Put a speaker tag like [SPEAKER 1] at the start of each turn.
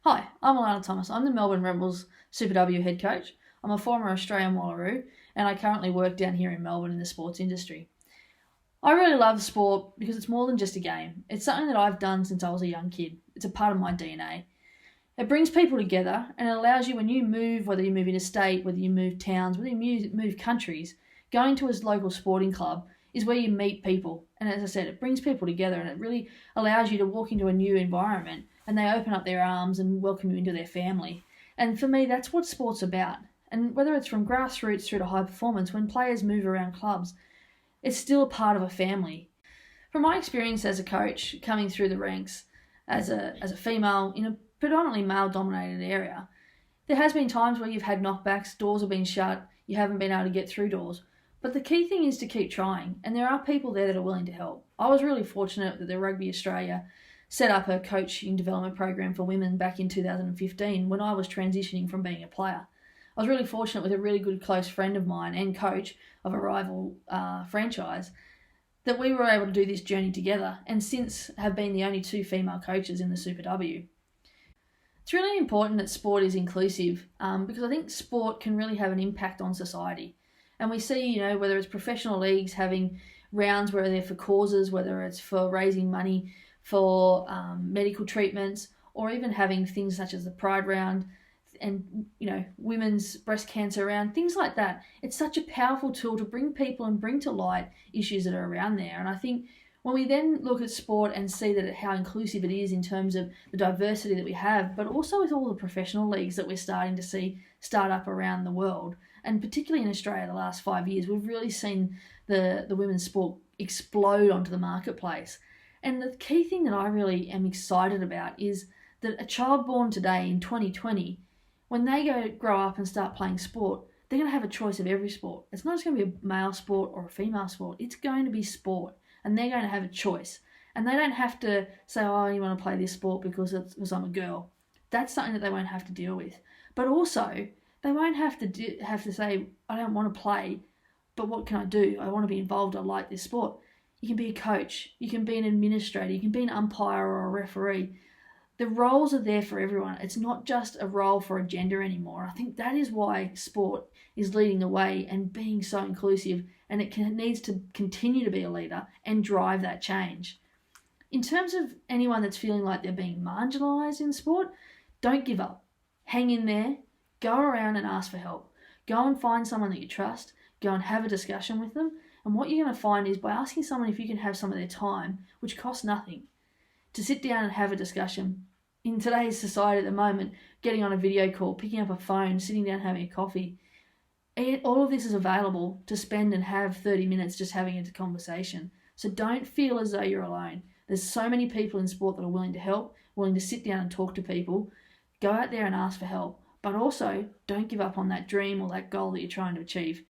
[SPEAKER 1] Hi, I'm Alana Thomas. I'm the Melbourne Rebels Super W head coach. I'm a former Australian Wallaroo and I currently work down here in Melbourne in the sports industry. I really love sport because it's more than just a game. It's something that I've done since I was a young kid. It's a part of my DNA. It brings people together and it allows you when you move, whether you move interstate, whether you move towns, whether you move countries, going to a local sporting club is where you meet people. And as I said, it brings people together and it really allows you to walk into a new environment and they open up their arms and welcome you into their family. And for me, that's what sport's about. And whether it's from grassroots through to high performance, when players move around clubs, it's still a part of a family. From my experience as a coach, coming through the ranks as a female in a predominantly male-dominated area, there has been times where you've had knockbacks, doors have been shut, you haven't been able to get through doors. But the key thing is to keep trying, and there are people there that are willing to help. I was really fortunate that the Rugby Australia set up a coaching development program for women back in 2015 when I was transitioning from being a player. I was really fortunate with a really good close friend of mine and coach of a rival franchise that we were able to do this journey together, and since have been the only two female coaches in the Super W. It's really important that sport is inclusive because I think sport can really have an impact on society. And we see, whether it's professional leagues having rounds where they're for causes, whether it's for raising money for medical treatments, or even having things such as the Pride Round and, women's breast cancer round, things like that. It's such a powerful tool to bring people and bring to light issues that are around there. And I think when we then look at sport and see that how inclusive it is in terms of the diversity that we have, but also with all the professional leagues that we're starting to see start up around the world, and particularly in Australia the last 5 years, we've really seen the women's sport explode onto the marketplace. And the key thing that I really am excited about is that a child born today in 2020, when they grow up and start playing sport, they're going to have a choice of every sport. It's not just going to be a male sport or a female sport. It's going to be sport. And they're going to have a choice. And they don't have to say, oh, you want to play this sport because I'm a girl. That's something that they won't have to deal with. But also, they won't have to say, I don't want to play, but what can I do? I want to be involved. I like this sport. You can be a coach. You can be an administrator. You can be an umpire or a referee. The roles are there for everyone. It's not just a role for a gender anymore. I think that is why sport is leading the way and being so inclusive, and it needs to continue to be a leader and drive that change. In terms of anyone that's feeling like they're being marginalised in sport, don't give up. Hang in there. Go around and ask for help. Go and find someone that you trust. Go and have a discussion with them. And what you're going to find is by asking someone if you can have some of their time, which costs nothing, to sit down and have a discussion. In today's society at the moment, getting on a video call, picking up a phone, sitting down having a coffee, all of this is available to spend and have 30 minutes just having a conversation. So don't feel as though you're alone. There's so many people in sport that are willing to help, willing to sit down and talk to people. Go out there and ask for help. But also, don't give up on that dream or that goal that you're trying to achieve.